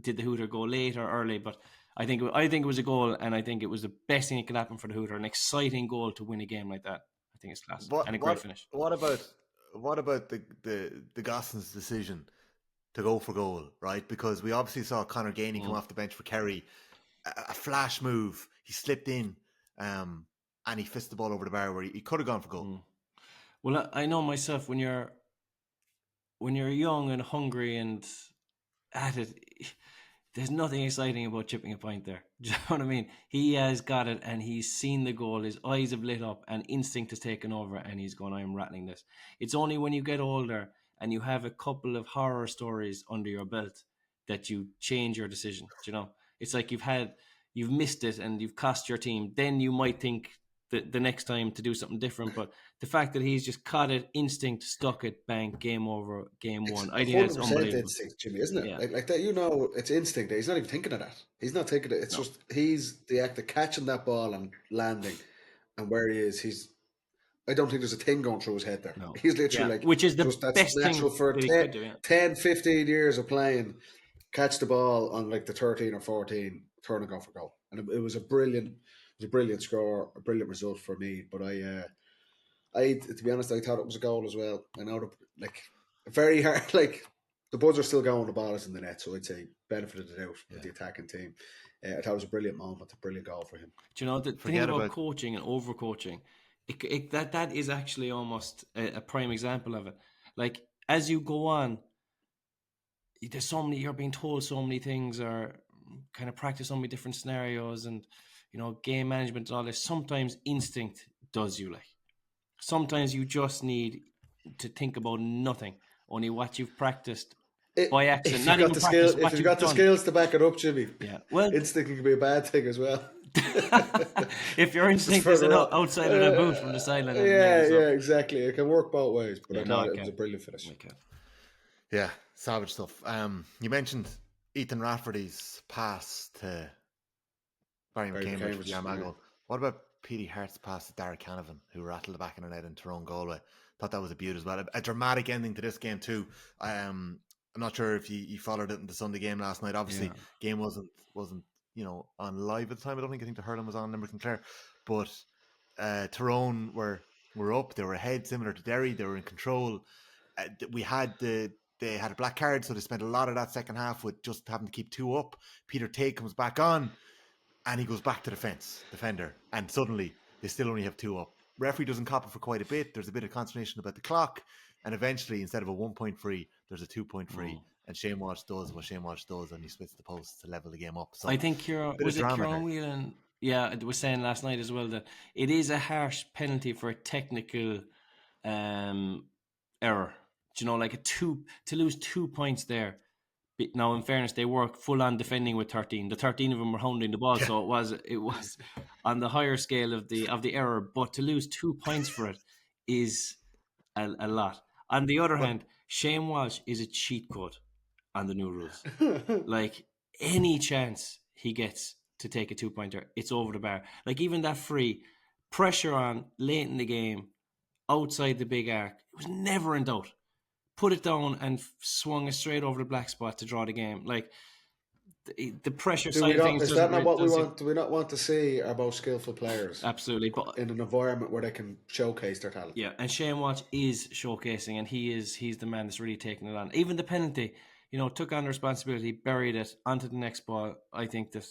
did the Hooter go late or early? But I think it was a goal, and I think it was the best thing that could happen for the Hooter. An exciting goal to win a game like that. I think it's class and a great finish. What about the Gosson's decision to go for goal, right? Because we obviously saw Conor Gainey come off the bench for Kerry. A flash move, he slipped in and he fisted the ball over the bar where he could have gone for goal. Well, I know myself, when you're young and hungry and at it, there's nothing exciting about chipping a point there. Do you know what I mean? He has got it and he's seen the goal. His eyes have lit up and instinct has taken over and he's going, I'm rattling this. It's only when you get older and you have a couple of horror stories under your belt that you change your decision. Do you know? It's like you've missed it and you've cost your team. Then you might think that the next time to do something different. But the fact that he's just caught it, instinct, stuck it, bang, game over, game won. I think that's unbelievable. Instinct, Jimmy, isn't it? Yeah. Like that, you know, it's instinct. He's not even thinking of that. He's not thinking it. It's just he's the act of catching that ball and landing, and where he is, I don't think there's a thing going through his head there. No. He's literally like, which is the just, that's best natural thing for that he could do, 10, 15 years of playing. Catch the ball on like the 13 or 14, turn and go for goal, and it was a brilliant score, a brilliant result for me. But I, to be honest, I thought it was a goal as well. I know, like, very hard. Like, the Buds are still going, the ball is in the net, so I'd say benefit of the doubt with the attacking team. I thought it was a brilliant moment, a brilliant goal for him. Do you know the thing about coaching and overcoaching? That is actually almost a prime example of it. Like, as you go on, there's so many, you're being told so many things, or kind of practice so many different scenarios, and you know, game management and all this. Sometimes instinct does you, like. Sometimes you just need to think about nothing, only what you've practiced by accident. Not even practice, if you've got the skills to back it up, Jimmy. Yeah, well, instinct can be a bad thing as well. If your instinct is outside of the boot from the sideline, yeah, exactly. It can work both ways, but I thought it was a brilliant finish. Yeah, savage stuff. You mentioned Ethan Rafferty's pass to Barry McCambridge for the Armagh goal. What about Petey Hart's pass to Derek Canavan, who rattled the back of the net in Tyrone Galway? Thought that was a beaut as well. A dramatic ending to this game too. I'm not sure if you followed it in the Sunday game last night. Obviously, game wasn't on live at the time. I think the hurling was on Limerick and Clare, but Tyrone were up. They were ahead, similar to Derry. They were in control. They had a black card, so they spent a lot of that second half with just having to keep 2 up. Peter Tate comes back on, and he goes back to defender, and suddenly they still only have 2 up. Referee doesn't cop it for quite a bit. There's a bit of consternation about the clock, and eventually, instead of a 1-point free, there's a 2-point free, and Shane Walsh does what Shane Walsh does, and he splits the posts to level the game up. So I think Kieran Whelan, was saying last night as well that it is a harsh penalty for a technical error. Do you know, like to lose 2 points there. Now, in fairness, they were full on defending with 13. The 13 of them were hounding the ball, so it was on the higher scale of the error. But to lose 2 points for it is a lot. On the other hand, Shane Walsh is a cheat code on the new rules. Like, any chance he gets to take a 2-pointer, it's over the bar. Like, even that free, pressure on late in the game, outside the big arc, it was never in doubt. Put it down and swung it straight over the black spot to draw the game. Like, the pressure side of things. Is that not what we want? Do we not want to see about skillful players? Absolutely, but in an environment where they can showcase their talent. Yeah, and Shane Walsh is showcasing, and he's the man that's really taking it on. Even the penalty, took on the responsibility, buried it onto the next ball. I think that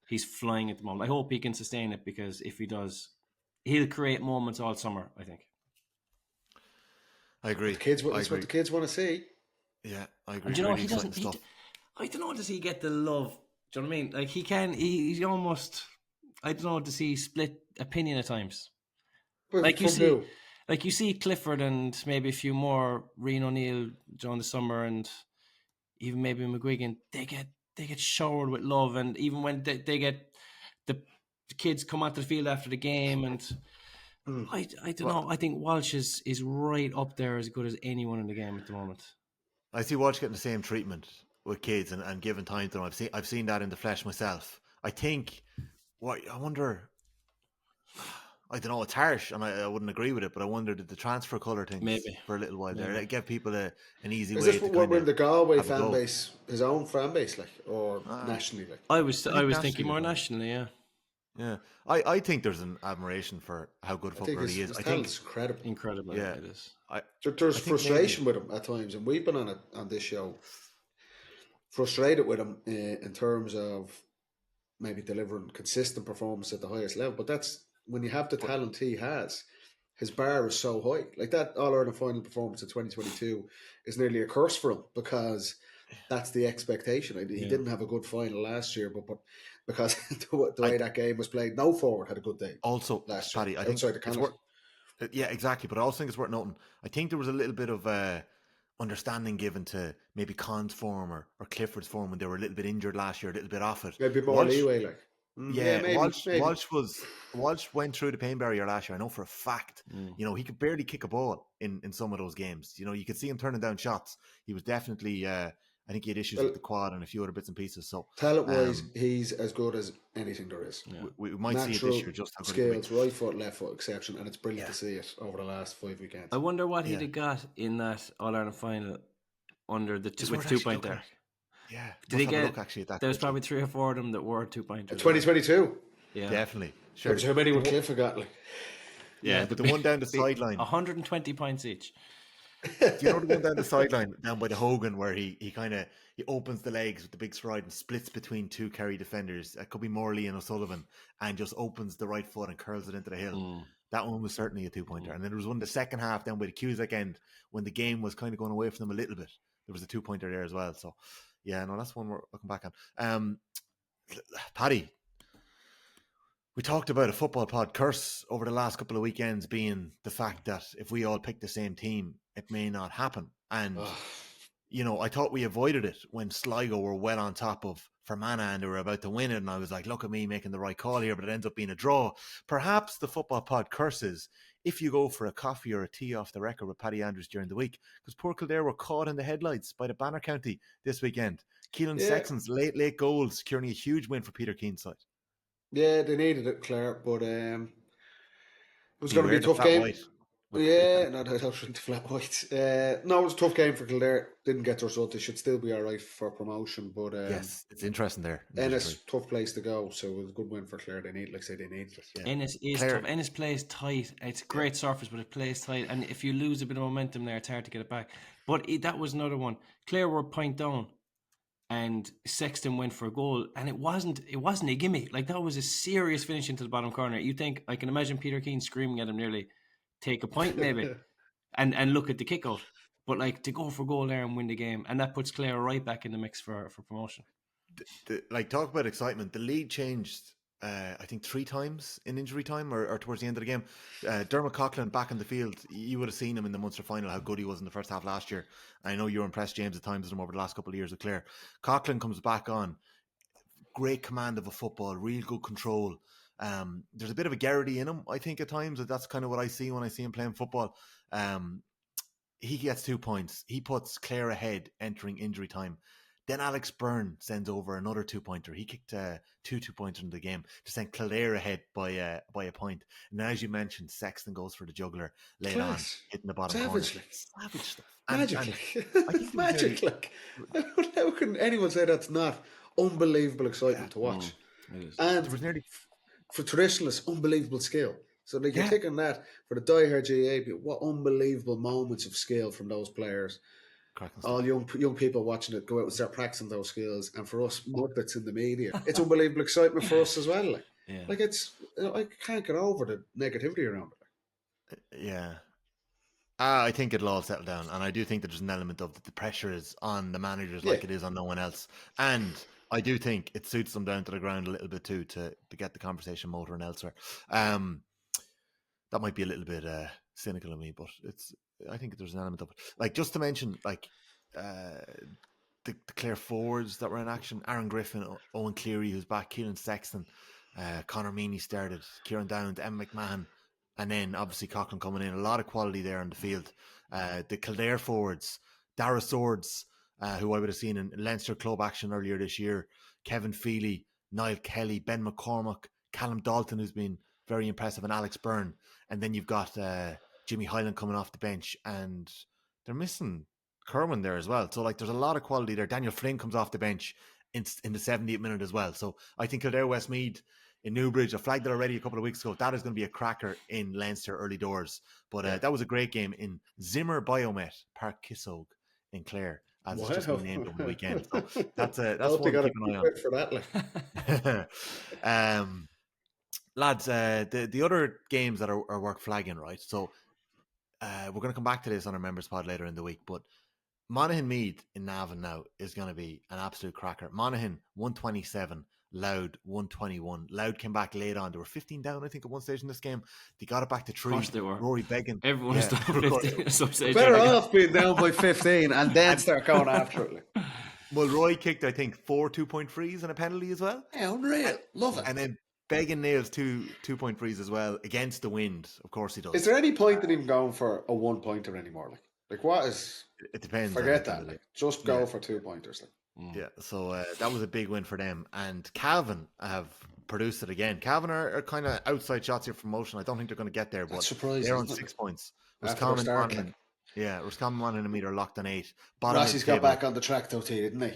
he's flying at the moment. I hope he can sustain it, because if he does, he'll create moments all summer, I think. I agree. That's what the kids want to see. Yeah, I agree. And he doesn't. I don't know, does he get the love? Do you know what I mean? Like, he's almost. I don't know, does he split opinion at times? Well, like you see Clifford and maybe a few more, Rian O'Neill during the summer, and even maybe McGuigan. They get showered with love, and even when they get the kids come onto the field after the game and. I don't know. I think Walsh is right up there, as good as anyone in the game at the moment. I see Walsh getting the same treatment with kids and giving time to them. I've seen that in the flesh myself. I think. I wonder. I don't know. It's harsh, and I wouldn't agree with it. But I wonder, did the transfer colour things maybe for a little while there? Like, give people an easy is way. Is this what we're in the Galway fan base, his own fan base, like, or nationally? Like, I was thinking more nationally. Yeah. Yeah, I think there's an admiration for how good footballer he is. I think it's incredible. Yeah, it is. There's frustration with him at times, and we've been on this show frustrated with him in terms of maybe delivering consistent performance at the highest level. But that's when you have the talent he has. His bar is so high. Like, that All-Ireland final performance in 2022 is nearly a curse for him, because that's the expectation. He didn't have a good final last year, but because the way that game was played, no forward had a good day. Also, last Paddy, year, I think outside the it's Connacht. worth. Yeah, exactly. But I also think it's worth noting. I think there was a little bit of understanding given to maybe Con's form or Clifford's form when they were a little bit injured last year, a little bit off it. Maybe more leeway, like. Yeah, maybe. Walsh went through the pain barrier last year. I know for a fact. You know, he could barely kick a ball in some of those games. You know, you could see him turning down shots. He was definitely. I think he had issues with the quad and a few other bits and pieces. So talent-wise, he's as good as anything there is. Yeah. We might Natural see it this year. Just how good skills, right foot, left foot, exception, and it's brilliant to see it over the last 5 weekends. I wonder what he'd have got in that All-Ireland final under the 2-pointer. Yeah. Did he get? Look actually at that. There was probably 3 or 4 of them that were 2-pointers. 2022. Yeah, definitely. Sure. How many would Cliff have got? Like, yeah, but the one down the sideline, 120 points each. Do you know the one down the sideline, down by the Hogan, where he opens the legs with the big stride and splits between 2 Kerry defenders? It could be Morley and O'Sullivan, and just opens the right foot and curls it into the hill. That one was certainly a 2-pointer. And then there was one in the second half down by the Cusack end when the game was kind of going away from them a little bit. There was a 2-pointer there as well. So yeah, no, that's one we're looking back on. Paddy, we talked about a football pod curse over the last couple of weekends being the fact that if we all pick the same team, it may not happen. And, you know, I thought we avoided it when Sligo were well on top of Fermanagh and they were about to win it. And I was like, look at me making the right call here, but it ends up being a draw. Perhaps the football pod curses if you go for a coffee or a tea off the record with Paddy Andrews during the week, because poor Kildare were caught in the headlights by the Banner County this weekend. Keelan Sexton's late goal securing a huge win for Peter Keane's side. Yeah, they needed it, Clare, but it was going to be a tough game. No, I don't think the flat white. No, it was a tough game for Kildare. Didn't get the result. They should still be all right for promotion, but yes, it's interesting there. Ennis, tough place to go, so it was a good win for Clare. They needed it. Yeah. Ennis is tough. Ennis plays tight. It's a great surface, but it plays tight, and if you lose a bit of momentum there, it's hard to get it back. But that was another one. Clare were a point down, and Sexton went for a goal, and it wasn't a gimme. Like, that was a serious finish into the bottom corner. You think, I can imagine Peter Keane screaming at him nearly, take a point maybe, and look at the kickout. But like, to go for goal there and win the game, and that puts Clare right back in the mix for promotion. Like, talk about excitement. The lead changed, I think 3 times in injury time or towards the end of the game. Dermot Coughlin back in the field. You would have seen him in the Munster final, how good he was in the first half last year. I know you were impressed, James, at times with him over the last couple of years with Clare. Coughlin comes back on. Great command of a football, real good control. There's a bit of a Garrity in him, I think, at times. That's kind of what I see when I see him playing football. He gets 2 points. He puts Clare ahead entering injury time. Then Alex Byrne sends over another 2-pointer. He kicked 2 2-pointers in the game to send Kildare ahead by a point. And as you mentioned, Sexton goes for the juggler late on, hitting the bottom corner. Savage stuff. Magic. How can anyone say that's not unbelievable excitement to watch? And for traditionalists, unbelievable skill. So you're taking that for the diehard GA. What unbelievable moments of skill from those players. All young people watching it go out and start practicing those skills, and for us muppets in the media, it's unbelievable excitement for us as well. Like it's, I can't get over the negativity around it. Yeah, I think it'll all settle down, and I do think that there's an element of that the pressure is on the managers like it is on no one else, and I do think it suits them down to the ground a little bit too to get the conversation motoring elsewhere. That might be a little bit cynical of me, but I think there's an element of it. Like, just to mention, like, the Clare forwards that were in action: Aaron Griffin, Owen Cleary, who's back, Keelan Sexton, Conor Meany started, Kieran Downs, Emma McMahon, and then obviously Coughlin coming in. A lot of quality there on the field. The Kildare forwards: Dara Swords, who I would have seen in Leinster club action earlier this year, Kevin Feely, Niall Kelly, Ben McCormack, Callum Dalton, who's been very impressive, and Alex Byrne. And then you've got Jimmy Hyland coming off the bench, and they're missing Kerwin there as well. So, like, there's a lot of quality there. Daniel Flynn comes off the bench in the 70th minute as well. So I think Kildare-Westmeath in Newbridge, I flagged it already a couple of weeks ago, that is going to be a cracker in Leinster early doors. But that was a great game in Zimmer Biomet, Park Kissogue in Clare, as it's just been named over the weekend. So that's one to keep an eye on. For that, lads, the other games that are worth flagging, right? So we're going to come back to this on our members pod later in the week, but Monaghan Meath in Navan now is going to be an absolute cracker. Monaghan 127, Loud 121. Loud came back late on. They were 15 down, I think, at one stage in this game. They got it back to 3. Of course they were. Rory Began. Everyone was down 15 at some stage. Better off being down by 15 and then start going after it. Like. Well, Roy kicked, I think, 4 2-point frees and a penalty as well. Yeah, unreal. Love it. And then Began nails 2 2-point frees as well against the wind. Of course he does. Is there any point in him going for a 1-pointer anymore? Like what is... It depends. Forget that. Like, just go for 2-pointers. Like. Yeah, so that was a big win for them. And Cavan have produced it again. Cavan are kind of outside shots here from motion. I don't think they're going to get there, but they're on 6 points. Roscommon Monaghan and Meath are locked on 8. Rossi's got back on the track though, didn't he?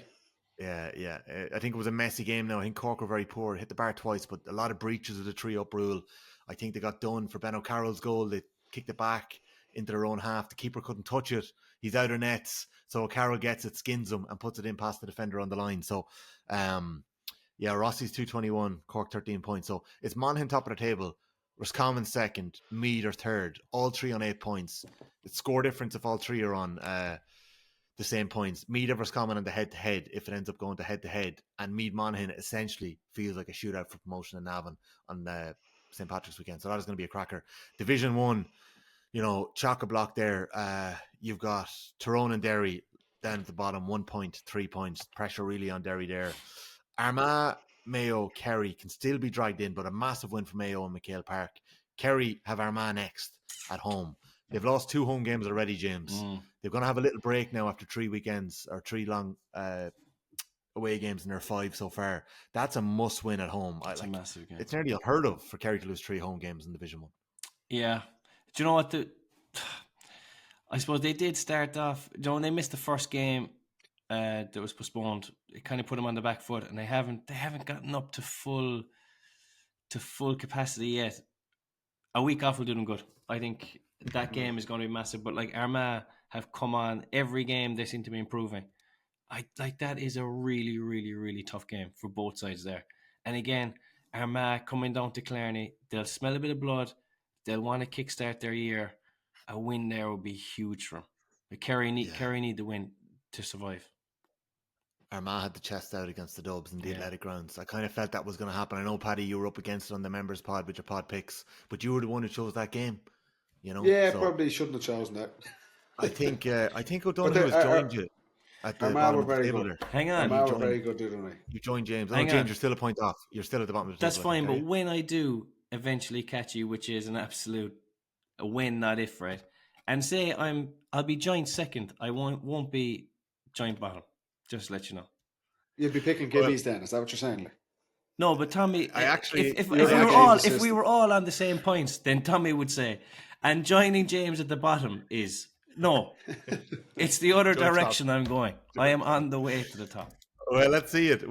Yeah. I think it was a messy game now. I think Cork were very poor, hit the bar twice, but a lot of breaches of the 3-up rule. I think they got done for Ben O'Carroll's goal. They kicked it back into their own half. The keeper couldn't touch it. He's out of nets. So O'Carroll gets it, skins him, and puts it in past the defender on the line. So, Rossi's 221, Cork 13 points. So it's Monaghan top of the table, Roscommon second, Meath are third, all 3 on 8 points. It's score difference if all 3 are on the same points. Meath have Roscommon on the head-to-head if it ends up going to head-to-head. And Meath Monaghan essentially feels like a shootout for promotion in Navan on St. Patrick's weekend. So that is going to be a cracker. Division 1, chock-a-block there. You've got Tyrone and Derry down at the bottom, 1 point, 3 points. Pressure really on Derry there. Armagh, Mayo, Kerry can still be dragged in, but a massive win for Mayo and McHale Park. Kerry have Armagh next at home. They've lost 2 home games already, James. They're going to have a little break now after 3 weekends or 3 long away games, and they're 5 so far. That's a must win at home. It's a massive game. It's nearly unheard of for Kerry to lose 3 home games in Division 1. Yeah. Do you know what? I suppose they did start off. When they missed the first game that was postponed, it kind of put them on the back foot, and they haven't gotten up to full capacity yet. A week off will do them good. I think that game is going to be massive. But like Armagh have come on every game, they seem to be improving. That is a really, really, really tough game for both sides there. And again, Armagh coming down to Clarny, they'll smell a bit of blood. They'll want to kickstart their year. A win there will be huge for them. But Kerry need the win to survive. Armagh had the chest out against the Dubs and the Athletic Grounds. I kind of felt that was going to happen. I know, Paddy, you were up against it on the members pod with your pod picks, but you were the one who chose that game. Yeah, so probably shouldn't have chosen that. I think O'Donoghue has joined you at the bottom of the table there. Hang on. Armagh were very good, didn't they? You joined James. James, you're still a point off. You're still at the bottom of the table. That's fine, but when I do eventually catch you, which is an absolute a win, not if, right? And say I'll be joint second. I won't be joint bottom. Just to let you know. You'd be picking Gibbies then. Is that what you're saying? Like? No, but Tommy, if we were all on the same points, then Tommy would say, and joining James at the bottom is no. It's the other direction I'm going. I am on the way to the top. Well, let's see it.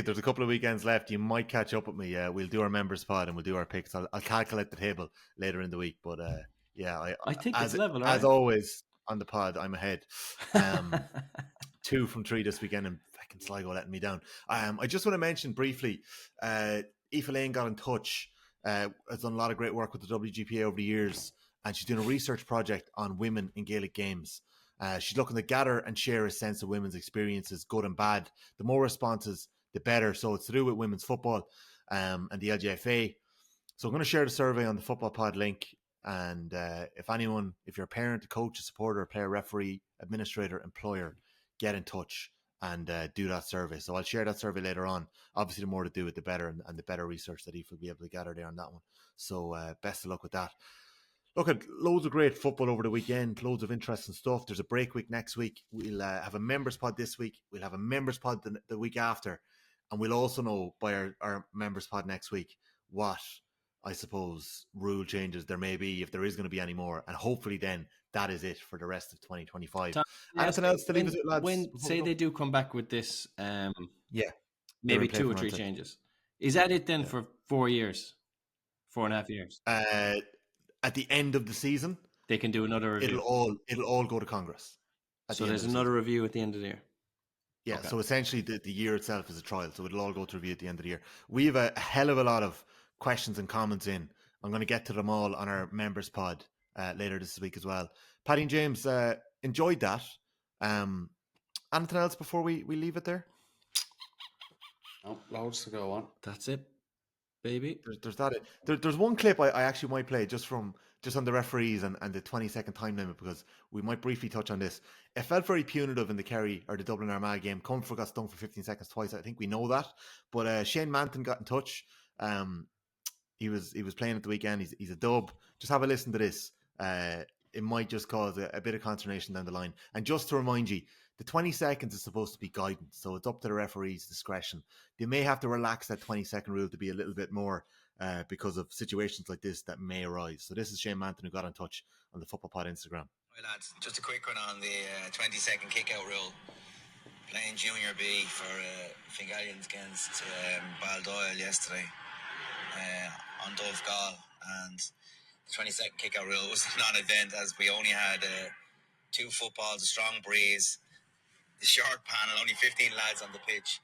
There's a couple of weekends left. You might catch up with me. We'll do our members pod and we'll do our picks. I'll calculate the table later in the week. But I think it's level. Right? As always on the pod, I'm ahead. 2 from 3 this weekend, and fucking Sligo letting me down. I just want to mention briefly, Aoife Lane got in touch. Has done a lot of great work with the WGPA over the years, and she's doing a research project on women in Gaelic games. She's looking to gather and share a sense of women's experiences, good and bad. The more responses, the better. So it's to do with women's football and the LGFA. So I'm going to share the survey on the Football Pod link. And if you're a parent, a coach, a supporter, a player, referee, administrator, employer, get in touch and do that survey. So I'll share that survey later on. Obviously, the more to do it, the better, and the better research that Aoife will be able to gather there on that one. So best of luck with that. Look at loads of great football over the weekend, loads of interesting stuff. There's a break week next week. We'll have a members pod this week. We'll have a members pod the week after. And we'll also know by our members pod next week what, I suppose, rule changes there may be, if there is going to be any more. And hopefully then that is it for the rest of 2025. Anything else to leave us with, lads? When say they do come back with this, maybe 2 or 3 changes. Is that it then for 4 years? 4.5 years? At the end of the season, they can do another review. It'll all go to Congress. So there's another review at the end of the year. Yeah. Okay. So essentially, the year itself is a trial. So it'll all go to review at the end of the year. We have a hell of a lot of questions and comments in. I'm going to get to them all on our members pod later this week as well. Paddy and James, enjoyed that. Anything else before we leave it there? No, loads to go on. That's it, baby. There's that. There's one clip I actually might play just on the referees and the 20-second time limit, because we might briefly touch on this. It felt very punitive in the Kerry or the Dublin-Armagh game. Comfort got stung for 15 seconds twice. I think we know that. But Shane Manton got in touch. He was playing at the weekend. He's a dub. Just have a listen to this. It might just cause a bit of consternation down the line. And just to remind you, the 20 seconds is supposed to be guidance, so it's up to the referee's discretion. They may have to relax that 20-second rule to be a little bit more because of situations like this that may arise. So this is Shane Manton, who got in touch on the Football Pod Instagram. Right, lads, just a quick one on the 20-second kick-out rule. Playing Junior B for Fingallians against Baldoyle yesterday on Dogfight, and the 20-second kick-out rule was a non-event, as we only had 2 footballs, a strong breeze, the short panel, only 15 lads on the pitch.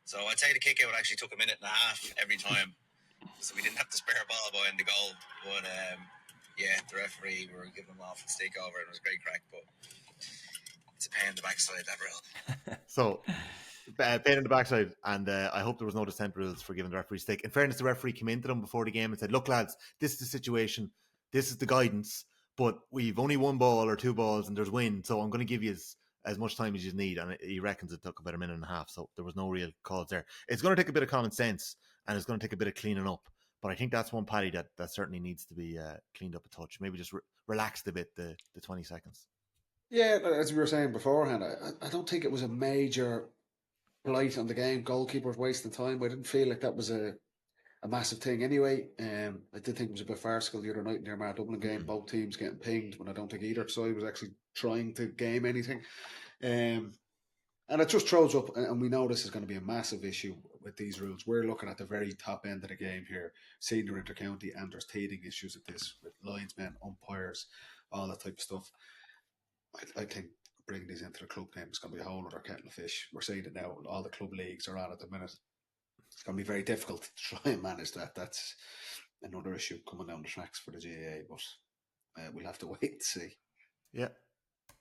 So I'd say the kick-out actually took a minute and a half every time, so we didn't have to spare a ball behind the goal. But yeah, the referee, we were giving him off the stick over, and it was great crack, but it's a pain in the backside, that rule. So, pain in the backside, and I hope there was no dissent rules for giving the referee stick. In fairness, the referee came into them before the game and said, look lads, this is the situation, this is the guidance, but we've only 1 ball or 2 balls and there's wind, so I'm going to give you as much time as you need. And he reckons it took about a minute and a half, so there was no real cause there. It's going to take a bit of common sense, and it's going to take a bit of cleaning up, but I think that's one, Paddy, that certainly needs to be cleaned up a touch. Maybe just relaxed a bit, the 20 seconds. Yeah, as we were saying beforehand, I don't think it was a major blight on the game. Goalkeepers wasting time. I didn't feel like that was a massive thing anyway. I did think it was a bit farcical the other night in the Armagh Dublin game. Both teams getting pinged when I don't think either side was actually trying to game anything. And it just throws up, and we know this is going to be a massive issue with these rules. We're looking at the very top end of the game here, senior intercounty, and there's teething issues with this, with linesmen, umpires, all that type of stuff. I think bringing these into the club game is going to be a whole other kettle of fish. We're seeing it now. All the club leagues are on at the minute. It's going to be very difficult to try and manage that. That's another issue coming down the tracks for the GAA, but we'll have to wait and see. Yeah.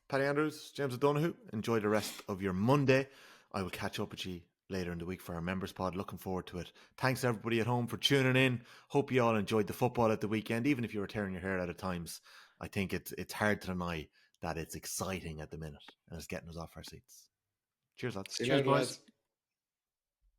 Paddy Andrews, James O'Donoghue, enjoy the rest of your Monday. I will catch up with you later in the week for our members pod. Looking forward to it. Thanks everybody at home for tuning in. Hope you all enjoyed the football at the weekend, even if you were tearing your hair out at times. I think it's hard to deny that it's exciting at the minute and it's getting us off our seats. Cheers, lads. Cheers, boys.